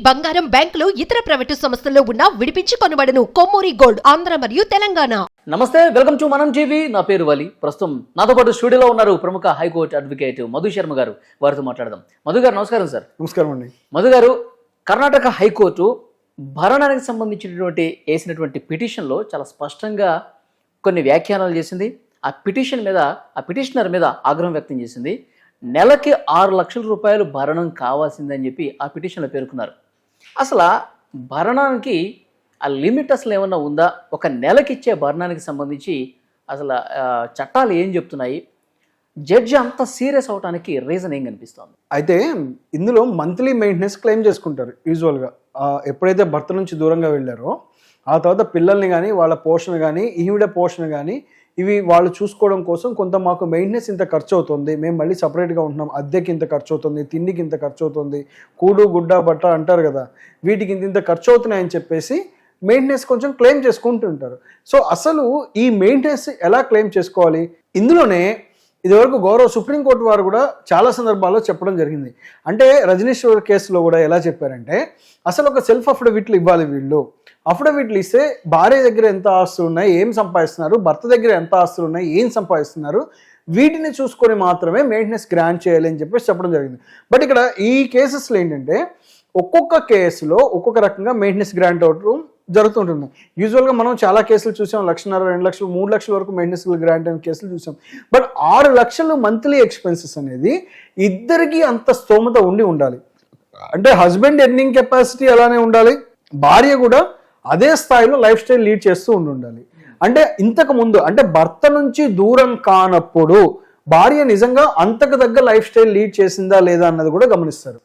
బంగారం, బ్యాంకులు, ఇతర ప్రైవేటు సంస్థల్లో ఉన్న విడిపించి కొనబడను. కొమ్మూరి గోల్డ్, ఆంధ్ర మరియు తెలంగాణ. నమస్తే, వెల్కమ్ టు మనం టీవీ. నా పేరు వలి. ప్రస్తుతం నాతో పాటు స్టూడియోలో ఉన్నారు ప్రముఖ హైకోర్టు అడ్వకేట్ మధు శర్మ గారు. వారితో మాట్లాడదాం. మధు గారు నమస్కారం. సార్ నమస్కారం అండి. మధు గారు, కర్ణాటక హైకోర్టు భరణానికి సంబంధించినటువంటి వేసినటువంటి పిటిషన్లో చాలా స్పష్టంగా కొన్ని వ్యాఖ్యానాలు చేసింది. ఆ పిటిషనర్ మీద ఆగ్రహం వ్యక్తం చేసింది. నెలకి 6 లక్షల రూపాయలు భరణం కావాల్సిందని చెప్పి ఆ పిటిషన్లో పేర్కొన్నారు. అసలు భరణానికి ఆ లిమిట్ అసలు ఏమన్నా ఉందా? ఒక నెలకి ఇచ్చే భరణానికి సంబంధించి అసలు చట్టాలు ఏం చెప్తున్నాయి? జడ్జి అంత సీరియస్ అవడానికి రీజన్ ఏం కనిపిస్తుంది? అయితే ఇందులో మంత్లీ మెయింటెనెన్స్ క్లెయిమ్ చేసుకుంటారు యూజువల్గా. ఎప్పుడైతే భర్త నుంచి దూరంగా వెళ్ళారో ఆ తర్వాత పిల్లల్ని కానీ వాళ్ళ పోషణ కానీ ఈవిడ పోషణ కానీ ఇవి వాళ్ళు చూసుకోవడం కోసం కొంత మాకు మెయింటెనెన్స్ ఇంత ఖర్చు అవుతుంది, మేము మళ్ళీ సపరేట్గా ఉంటున్నాం, అద్దెకి ఇంత ఖర్చు అవుతుంది, తిండికి ఇంత ఖర్చు అవుతుంది, కూడు గుడ్డ బట్ట అంటారు కదా, వీటికి ఇంత ఖర్చు అవుతున్నాయని చెప్పేసి మెయింటెనెన్స్ కొంచెం క్లెయిమ్ చేసుకుంటుంటారు. సో అసలు ఈ మెయింటెనెన్స్ ఎలా క్లెయిమ్ చేసుకోవాలి? ఇందులోనే ఇదివరకు గౌరవ సుప్రీంకోర్టు వారు కూడా చాలా సందర్భాల్లో చెప్పడం జరిగింది. అంటే రజనీశ్వర్ కేసులో కూడా ఎలా చెప్పారంటే అసలు ఒక సెల్ఫ్ అఫిడవిట్లు ఇవ్వాలి. వీళ్ళు అఫిడవిట్లు ఇస్తే భార్య దగ్గర ఎంత ఆస్తులు ఉన్నాయి, ఏం సంపాదిస్తున్నారు, భర్త దగ్గర ఎంత ఆస్తులు ఉన్నాయి, ఏం సంపాదిస్తున్నారు, వీటిని చూసుకొని మాత్రమే మెయింటెనెన్స్ గ్రాంట్ చేయాలి అని చెప్పేసి చెప్పడం జరిగింది. బట్ ఇక్కడ ఈ కేసెస్లో ఏంటంటే ఒక్కొక్క కేసులో ఒక్కొక్క రకంగా మెయింటెనెన్స్ గ్రాంట్ అవడం జరుగుతుంటుంది. యూజువల్గా మనం చాలా కేసులు చూసాం, 1,50,000, 2 లక్షలు, 3 లక్షల వరకు మెయింటెనెన్స్ గ్రాంట్ అయిన కేసులు చూసాం. బట్ 6 లక్షలు మంత్లీ ఎక్స్పెన్సెస్ అనేది ఇద్దరికి అంత స్తోమత ఉండాలి. అంటే హస్బెండ్ ఎర్నింగ్ కెపాసిటీ అలానే ఉండాలి, భార్య కూడా అదే స్థాయిలో లైఫ్ స్టైల్ లీడ్ చేస్తూ ఉండాలి. అంటే ఇంతకు ముందు అంటే భర్త నుంచి దూరం కానప్పుడు భార్య నిజంగా అంతకు తగ్గ లైఫ్ స్టైల్ లీడ్ చేసిందా లేదా అన్నది కూడా గమనిస్తారు.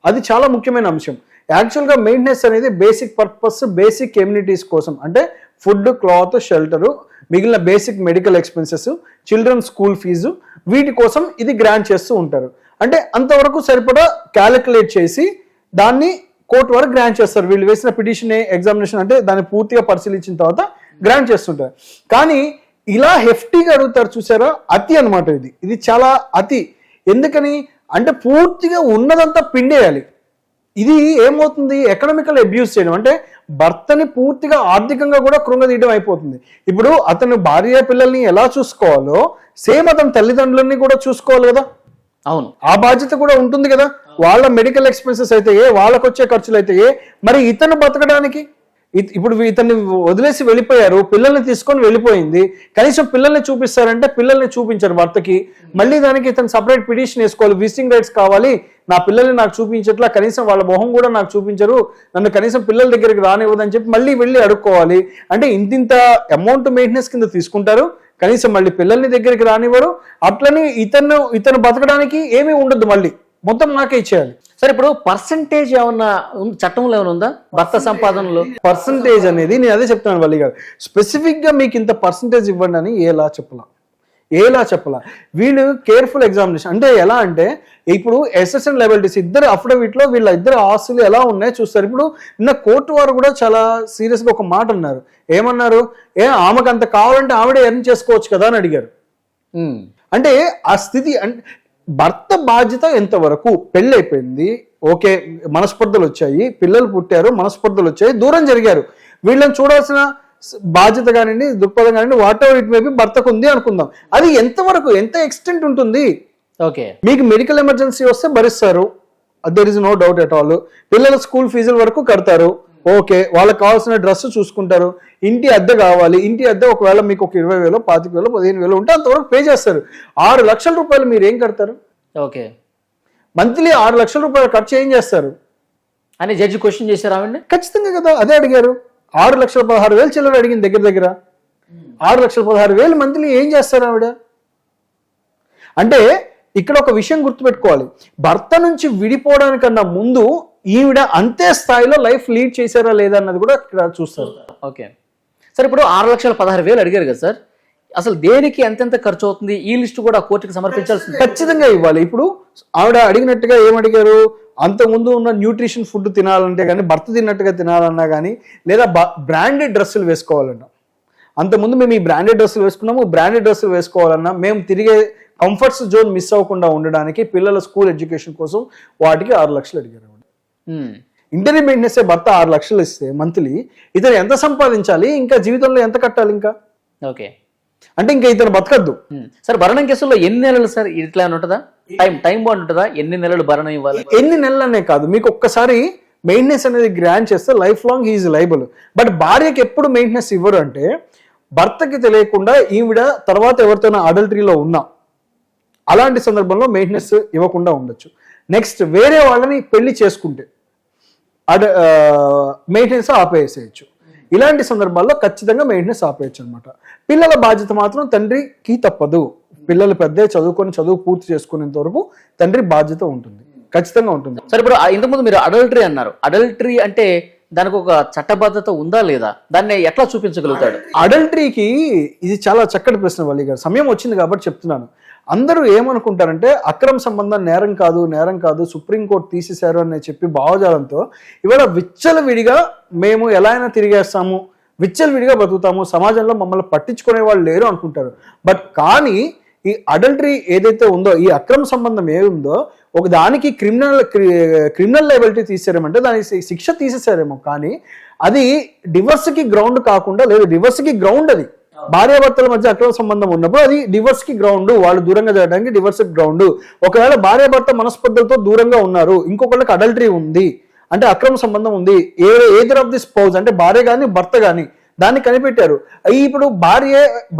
అది చాలా ముఖ్యమైన అంశం. యాక్చువల్గా మెయింటెనెన్స్ అనేది బేసిక్ పర్పస్, బేసిక్ కమ్యూనిటీస్ కోసం, అంటే ఫుడ్, క్లాత్, షెల్టరు, మిగిలిన basic medical expenses, children school fee, వీటి కోసం ఇది గ్రాంట్ చేస్తూ ఉంటారు. అంటే అంతవరకు సరిపడా క్యాలిక్యులేట్ చేసి దాన్ని కోర్టు వారు గ్రాంట్ చేస్తారు. వీళ్ళు వేసిన పిటిషన్ ఎగ్జామినేషన్ అంటే దాన్ని పూర్తిగా పరిశీలించిన తర్వాత గ్రాంట్ చేస్తుంటారు. కానీ ఇలా హెఫ్టీగా అడుగుతారు చూసారా, అతి అనమాట. ఇది చాలా అతి. ఎందుకని అంటే పూర్తిగా ఉన్నదంతా పిండేయాలి. ఇది ఏమవుతుంది, ఎకనామికల్ అబ్యూస్ చేయడం, అంటే భర్తని పూర్తిగా ఆర్థికంగా కూడా కృంగదీయడం అయిపోతుంది. ఇప్పుడు అతను భార్య పిల్లల్ని ఎలా చూసుకోవాలో సేమ్ అతని తల్లిదండ్రులని కూడా చూసుకోవాలి కదా. అవును, ఆ బాధ్యత కూడా ఉంటుంది కదా. వాళ్ళ మెడికల్ ఎక్స్పెన్సెస్ అయితే వాళ్ళకు వచ్చే ఖర్చులు అయితే మరి ఇతను బతకడానికి ఇప్పుడు ఇతన్ని వదిలేసి వెళ్ళిపోయారు, పిల్లల్ని తీసుకొని వెళ్ళిపోయింది, కనీసం పిల్లల్ని చూపిస్తారంటే పిల్లల్ని చూపించారు భర్తకి. మళ్ళీ దానికి ఇతను సపరేట్ పిటిషన్ వేసుకోవాలి, విజిటింగ్ రైట్స్ కావాలి, నా పిల్లల్ని నాకు చూపించట్లా, కనీసం వాళ్ళ మొహం కూడా నాకు చూపించరు, నన్ను కనీసం పిల్లల దగ్గరికి రానివ్వదని చెప్పి మళ్ళీ వెళ్ళి అడుక్కోవాలి. అంటే ఇంత అమౌంట్ మెయింటెనెన్స్ కింద తీసుకుంటారు, కనీసం మళ్ళీ పిల్లల్ని దగ్గరికి రానివ్వరు. అట్లని ఇతను బతకడానికి ఏమీ ఉండదు, మళ్ళీ మొత్తం నాకే ఇచ్చేయాలి. సరే, ఇప్పుడు పర్సంటేజ్ ఏమన్నా చట్టంలో ఏమైనా ఉందా భర్త సంపాదనలో? పర్సంటేజ్ అనేది నేను అదే చెప్తున్నాను వల్లి గారు, స్పెసిఫిక్ గా మీకు ఇంత పర్సంటేజ్ ఇవ్వండి అని ఎలా చెప్పలా. వీళ్ళు కేర్ఫుల్ ఎగ్జామినేషన్ అంటే ఎలా అంటే ఇప్పుడు ఎసెట్స్ అండ్ లయబిలిటీస్ ఇద్దరు అఫిడవిట్ లో వీళ్ళ ఇద్దరు ఆస్తులు ఎలా ఉన్నాయో చూస్తారు. ఇప్పుడు నిన్న కోర్టు వారు కూడా చాలా సీరియస్ గా ఒక మాట అన్నారు. ఏమన్నారు, ఆమెకు అంత కావాలంటే ఆవిడే ఎర్న్ చేసుకోవచ్చు కదా అని అడిగారు. అంటే ఆ స్థితి, అంటే భర్త బాధ్యత ఎంతవరకు, పెళ్ళి అయిపోయింది, ఓకే, మనస్పర్ధలు వచ్చాయి, పిల్లలు పుట్టారు, మనస్పర్ధలు వచ్చాయి, దూరం జరిగారు, వీళ్ళని చూడాల్సిన బాధ్యత కానివ్వండి, దృక్పథం కానివ్వండి, what ever it may be భర్తకు ఉంది అనుకుందాం. అది ఎంతవరకు, ఎంత ఎక్స్టెంట్ ఉంటుంది? ఓకే, మీకు మెడికల్ ఎమర్జెన్సీ వస్తే భరిస్తారు, there is no doubt at all. పిల్లల స్కూల్ ఫీజుల వరకు కడతారు, ఓకే, వాళ్ళకి కావాల్సిన డ్రెస్ చూసుకుంటారు. ఇంటి అద్దె కావాలి, ఇంటి అద్దె ఒకవేళ మీకు ఒక 20,000, 25,000, 15,000 ఉంటే అంతవరకు పే చేస్తారు. 6 లక్షల రూపాయలు మీరు ఏం కడతారు? ఓకే, మంత్లీ 6 లక్షల రూపాయలు ఖర్చు ఏం చేస్తారు అని జడ్జి క్వశ్చన్ చేశారు ఆవిడ. ఖచ్చితంగా కదా, అదే అడిగారు. 6,16,000 చిల్లర అడిగింది దగ్గర 6,16,000 మంత్లీ ఏం చేస్తారు ఆవిడ? అంటే ఇక్కడ ఒక విషయం గుర్తుపెట్టుకోవాలి, భర్త నుంచి విడిపోవడానికన్నా ముందు ఈవిడ అంతే స్థాయిలో లైఫ్ లీడ్ చేశారా లేదా అన్నది కూడా ఇక్కడ చూస్తారు. ఓకే, సార్, ఇప్పుడు 6,16,000 అడిగారు కదా సార్, అసలు దేనికి ఎంతెంత ఖర్చు అవుతుంది ఈ లిస్ట్ కూడా కోర్టుకి సమర్పించాల్సింది? ఖచ్చితంగా ఇవ్వాలి. ఇప్పుడు ఆవిడ అడిగినట్టుగా ఏమడిగారు, అంతకుముందు ఉన్న న్యూట్రిషన్ ఫుడ్ తినాలంటే కానీ, భర్త తిన్నట్టుగా తినాలన్నా కానీ, లేదా బ్రాండెడ్ డ్రెస్సులు వేసుకోవాలన్నా, అంతకుముందు మేము ఈ బ్రాండెడ్ డ్రెస్సులు వేసుకున్నాము, బ్రాండెడ్ డ్రెస్సులు వేసుకోవాలన్నా, మేము తిరిగే కంఫర్ట్స్ జోన్ మిస్ అవ్వకుండా ఉండడానికి, పిల్లల స్కూల్ ఎడ్యుకేషన్ కోసం వాటికి 6 లక్షలు అడిగారు. ఇంటర్వ్యూ మెయింటెనెన్స్ భర్త 6 లక్షలు ఇస్తే మంత్లీ, ఇతను ఎంత సంపాదించాలి, ఇంకా జీవితంలో ఎంత కట్టాలి ఇంకా? ఓకే, అంటే ఇంకా ఇతను బతకద్దు. సార్ భరణం కేసుల్లో ఎన్ని నెలలు సార్ ఇట్లా ఉంటుందా? టైం బాండ్ ఉంటుందా? ఎన్ని నెలలు భరణం ఇవ్వాలి? ఎన్ని నెలలనే కాదు, మీకు ఒక్కసారి మెయింటెనెన్స్ అనేది గ్రాంట్ చేస్తే life long he is liable. But భార్యకి ఎప్పుడు మెయింటెనెన్స్ ఇవ్వరు అంటే, భర్తకి తెలియకుండా ఈవిడ తర్వాత ఎవరితోనో అడల్టరీలో ఉన్నా అలాంటి సందర్భంలో మెయింటెనెన్స్ ఇవ్వకుండా ఉండొచ్చు. నెక్స్ట్, వేరే వాళ్ళని పెళ్లి చేసుకుంటే మెయింటెనెన్స్ ఆపేసేయచ్చు. ఇలాంటి సందర్భాల్లో ఖచ్చితంగా మెయింటెనెన్స్ ఆపేయచ్చు అనమాట. పిల్లల బాధ్యత మాత్రం తండ్రికి తప్పదు. పిల్లలు పెద్ద చదువు పూర్తి చేసుకునేంత వరకు తండ్రి బాధ్యత ఉంటుంది, ఖచ్చితంగా ఉంటుంది. సరే, ఇప్పుడు ఇంతకుముందు మీరు అడల్టరీ అన్నారు. అడల్టరీ అంటే దానికి ఒక చట్టబద్ధత ఉందా లేదా? దాన్ని ఎట్లా చూపించగలుగుతాడు? అడల్టరీకి ఇది చాలా చక్కటి ప్రశ్న వల్లి గారు. సమయం వచ్చింది కాబట్టి చెప్తున్నాను. అందరూ ఏమనుకుంటారంటే అక్రమ సంబంధం నేరం కాదు, సుప్రీంకోర్టు తీసేశారు అని చెప్పి భావజాలంతో ఇవాళ విచ్చలవిడిగా మేము ఎలా అయినా తిరిగేస్తాము, విచ్చలవిడిగా బతుకుతాము, సమాజంలో మమ్మల్ని పట్టించుకునే వాళ్ళు లేరు అనుకుంటారు. బట్ కానీ ఈ అడల్టరీ ఏదైతే ఉందో, ఈ అక్రమ సంబంధం ఏముందో, ఒక దానికి క్రిమినల్ లయబిలిటీ తీసేరేమంటే దానికి శిక్ష తీసేసారేమో, కానీ అది డివర్స్కి గ్రౌండ్ కాకుండా, లేదు డివర్స్కి గ్రౌండ్ అది. భార్యాభర్తల మధ్య అక్రమ సంబంధం ఉన్నప్పుడు అది డివర్స్కి గ్రౌండ్, వాళ్ళు దూరంగా చేయడానికి డివర్స్ గ్రౌండ్. ఒకవేళ భార్యాభర్త మనస్పర్ధలతో దూరంగా ఉన్నారు, ఇంకొకళ్ళకి అడల్టరీ ఉంది అంటే అక్రమ సంబంధం ఉంది, ఏదర్ ఆఫ్ ది స్పౌజ్ అంటే భార్య కానీ భర్త కానీ దాన్ని కనిపెట్టారు. ఇప్పుడు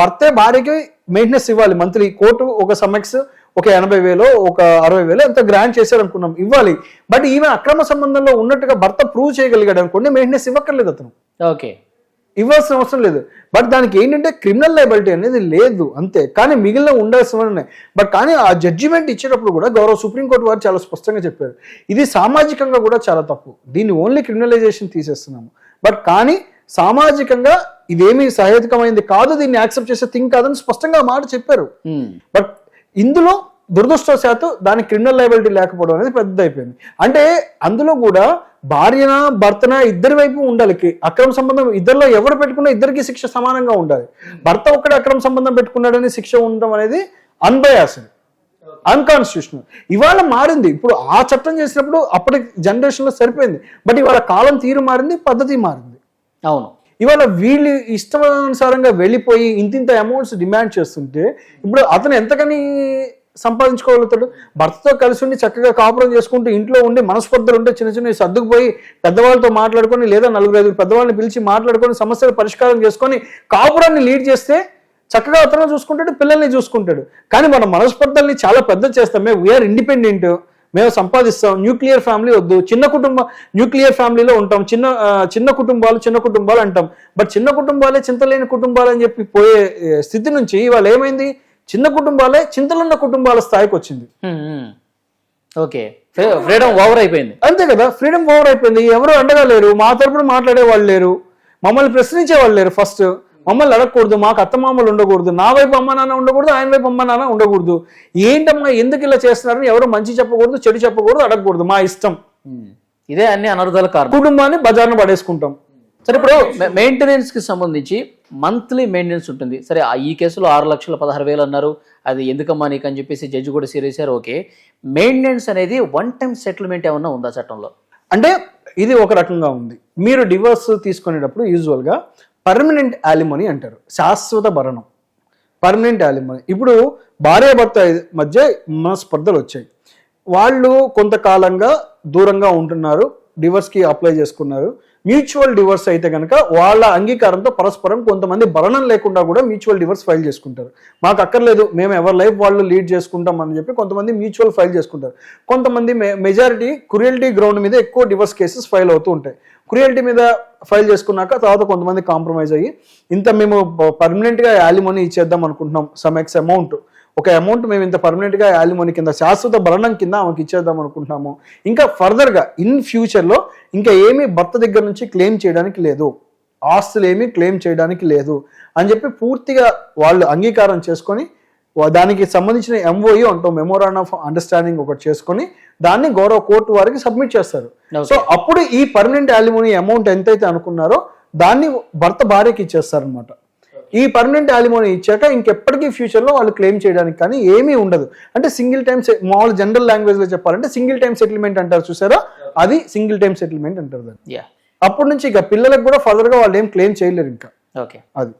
భర్తే భార్యకి మెయింటెనెన్స్ ఇవ్వాలి మంత్లీ. కోర్టు ఒక సమ్మెక్స్ ఒక 80,000 ఒక 60,000 ఎంత గ్రాంట్ చేశారు అనుకున్నాం, ఇవ్వాలి. బట్ ఈమె అక్రమ సంబంధంలో ఉన్నట్టుగా భర్త ప్రూవ్ చేయగలిగాడు అనుకోండి, మెయింటెనెన్స్ ఇవ్వక్కర్లేదు అతను, ఓకే, ఇవ్వాల్సిన అవసరం లేదు. బట్ దానికి ఏంటంటే క్రిమినల్ లయబిలిటీ అనేది లేదు అంతే, కానీ మిగిలిన ఉండాల్సిన ఉన్నాయి. బట్ కానీ ఆ జడ్జిమెంట్ ఇచ్చేటప్పుడు కూడా గౌరవ సుప్రీంకోర్టు వారు చాలా స్పష్టంగా చెప్పారు, ఇది సామాజికంగా కూడా చాలా తప్పు, దీన్ని ఓన్లీ క్రిమినలైజేషన్ తీసేస్తున్నాము. బట్ కానీ సామాజికంగా ఇదేమీ సహేతుకమైంది కాదు, దీన్ని యాక్సెప్ట్ చేసే థింగ్ కాదని స్పష్టంగా మాట చెప్పారు. బట్ ఇందులో దురదృష్టవశాత్తు దానికి క్రిమినల్ లయబిలిటీ లేకపోవడం అనేది పెద్ద అయిపోయింది. అంటే అందులో కూడా భార్యన భర్తన ఇద్దరి వైపు ఉండాలి. అక్రమ సంబంధం ఇద్దరిలో ఎవరు పెట్టుకున్నా ఇద్దరికి శిక్ష సమానంగా ఉండాలి. భర్త ఒక్కడే అక్రమ సంబంధం పెట్టుకున్నాడని శిక్ష ఉండడం అనేది అన్బయాస్డ్, అన్కాన్స్టిట్యూషనల్. ఇవాళ మారింది, ఇప్పుడు ఆ చట్టం చేసినప్పుడు అప్పటి జనరేషన్లో సరిపోయింది. బట్ ఇవాళ కాలం తీరు మారింది, పద్ధతి మారింది. అవును, ఇవాళ వీళ్ళు ఇష్టానుసారంగా వెళ్ళిపోయి ఇంతింత అమౌంట్స్ డిమాండ్ చేస్తుంటే ఇప్పుడు అతను ఎంతకని సంపాదించుకోగలుగుతాడు? భర్తతో కలిసి ఉండి చక్కగా కాపురం చేసుకుంటూ ఇంట్లో ఉండి మనస్పర్ధలు ఉంటే చిన్న చిన్న సర్దుకుపోయి పెద్దవాళ్ళతో మాట్లాడుకొని, లేదా 4-5 పెద్దవాళ్ళని పిలిచి మాట్లాడుకొని సమస్యలు పరిష్కారం చేసుకొని కాపురాన్ని లీడ్ చేస్తే చక్కగా అతను చూసుకుంటాడు, పిల్లల్ని చూసుకుంటాడు. కానీ మన మనస్పర్ధల్ని చాలా పెద్ద చేస్తాం. మేము వీఆర్ ఇండిపెండెంట్, మేము సంపాదిస్తాం, న్యూక్లియర్ ఫ్యామిలీ వద్దు, చిన్న కుటుంబం, న్యూక్లియర్ ఫ్యామిలీలో ఉంటాం, చిన్న కుటుంబాలు అంటాం. బట్ చిన్న కుటుంబాలే చింతలేని కుటుంబాలు అని చెప్పి పోయే స్థితి నుంచి ఇవాళ ఏమైంది, చిన్న కుటుంబాలే చింతలున్న కుటుంబాల స్థాయికి వచ్చింది. ఓకే, ఫ్రీడమ్ ఓవర్ అయిపోయింది. అంతే కదా, ఫ్రీడమ్ ఓవర్ అయిపోయింది. ఎవరు అండగా లేరు, మా తరపున మాట్లాడే వాళ్ళు లేరు, మమ్మల్ని ప్రశ్నించే వాళ్ళు లేరు. ఫస్ట్ మమ్మల్ని అడగకూడదు, మాకు అత్తమామలు ఉండకూడదు, నా వైపు అమ్మ నాన్న ఉండకూడదు, ఆయన వైపు అమ్మ నాన్న ఉండకూడదు. ఏంటమ్మా ఎందుకు ఇలా చేస్తున్నారని ఎవరు మంచి చెప్పకూడదు, చెడు చెప్పకూడదు, అడగకూడదు, మా ఇష్టం. ఇదే అన్ని అనర్థాల కారణం. కుటుంబాన్ని బజార్ను పడేసుకుంటాం. సరే, ఇప్పుడు మెయింటెనెన్స్ కి సంబంధించి మంత్లీ మెయింటెనెన్స్ ఉంటుంది. సరే, ఈ కేసులో 6,16,000 అన్నారు, అది ఎందుకమ్మా నీకు అని చెప్పేసి జడ్జి కూడా సీరియసారు. ఓకే, మెయింటెనెన్స్ అనేది వన్ టైం సెటిల్మెంట్ ఏమన్నా ఉందా చట్టంలో? అంటే ఇది ఒక రకంగా ఉంది. మీరు డివోర్స్ తీసుకునేటప్పుడు యూజువల్గా పర్మనెంట్ యాలిమనీ అంటారు, శాశ్వత భరణం, పర్మనెంట్ యాలిమనీ. ఇప్పుడు భార్యాభర్త మధ్య మనస్పర్ధలు వచ్చాయి, వాళ్ళు కొంతకాలంగా దూరంగా ఉంటున్నారు, డివోర్స్కి అప్లై చేసుకున్నారు. మ్యూచువల్ డివోర్స్ అయితే కనుక వాళ్ళ అంగీకారంతో పరస్పరం కొంతమంది భరణం లేకుండా కూడా మ్యూచువల్ డివోర్స్ ఫైల్ చేసుకుంటారు. మాకు అక్కర్లేదు, మేము ఎవరి లైఫ్ వాళ్ళు లీడ్ చేసుకుంటాం అని చెప్పి కొంతమంది మ్యూచువల్ ఫైల్ చేసుకుంటారు. కొంతమంది మెజారిటీ క్రుయల్టీ గ్రౌండ్ మీద ఎక్కువ డివోర్స్ కేసెస్ ఫైల్ అవుతూ ఉంటాయి. క్రుయల్టీ మీద ఫైల్ చేసుకున్నాక తర్వాత కొంతమంది కాంప్రమైజ్ అయ్యి ఇంత మేము పర్మనెంట్గా యాలిమనీ ఇచ్చేద్దాం అనుకుంటున్నాం, సమ్ ఎక్స్ అమౌంట్, ఒక అమౌంట్ మేము ఇంత పర్మనెంట్గా యాలిమనీ కింద శాశ్వత భరణం కింద ఆమెకి ఇచ్చేద్దాం అనుకుంటున్నాము. ఇంకా ఫర్దర్గా ఇన్ ఫ్యూచర్లో ఇంకా ఏమీ భర్త దగ్గర నుంచి క్లెయిమ్ చేయడానికి లేదు, ఆస్తులు ఏమీ క్లెయిమ్ చేయడానికి లేదు అని చెప్పి పూర్తిగా వాళ్ళు అంగీకారం చేసుకొని దానికి సంబంధించిన ఎంఓయూ అంటాం, మెమోరాండం ఆఫ్ అండర్స్టాండింగ్ ఒకటి చేసుకొని దాన్ని గౌరవ కోర్టు వారికి సబ్మిట్ చేస్తారు. సో అప్పుడు ఈ పర్మనెంట్ యాలిమనీ అమౌంట్ ఎంతైతే అనుకున్నారో దాన్ని భర్త భార్యకి ఇచ్చేస్తారనమాట. ఈ పర్మనెంట్ యాలిమనీ ఇచ్చాక ఇంకెప్పటికీ ఫ్యూచర్లో వాళ్ళు క్లెయిమ్ చేయడానికి కానీ ఏమీ ఉండదు. అంటే సింగిల్ టైం, మామూలు జనరల్ లాంగ్వేజ్లో చెప్పాలంటే సింగిల్ టైం సెటిల్మెంట్ అంటారు చూసారా, అది సింగిల్ టైం సెటిల్మెంట్ అంటారు దాన్ని. యా, అప్పటి నుంచి ఇక పిల్లలకు కూడా ఫర్దర్ గా వాళ్ళు ఏం క్లెయిమ్ చేయలేరు ఇంకా. ఓకే. అది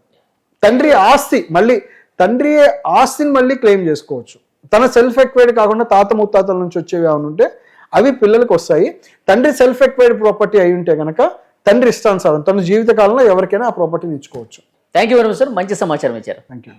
తండ్రి ఆస్తి, మళ్ళీ తండ్రి ఆస్తిని మళ్ళీ క్లెయిమ్ చేసుకోవచ్చు. తన సెల్ఫ్ ఎక్వైర్డ్ కాకుండా తాత ముత్తాతల నుంచి వచ్చేవి ఏమైనా ఉంటే అవి పిల్లలకు వస్తాయి. తండ్రి సెల్ఫ్ ఎక్వైర్డ్ ప్రాపర్టీ అయి ఉంటే కనుక తండ్రి ఇష్టానుసారం తన జీవిత కాలంలో ఎవరికైనా ఆ ప్రాపర్టీని ఇచ్చుకోవచ్చు. Thank you very much sir, మంచి సమాచారం ఇచ్చారు. Thank you.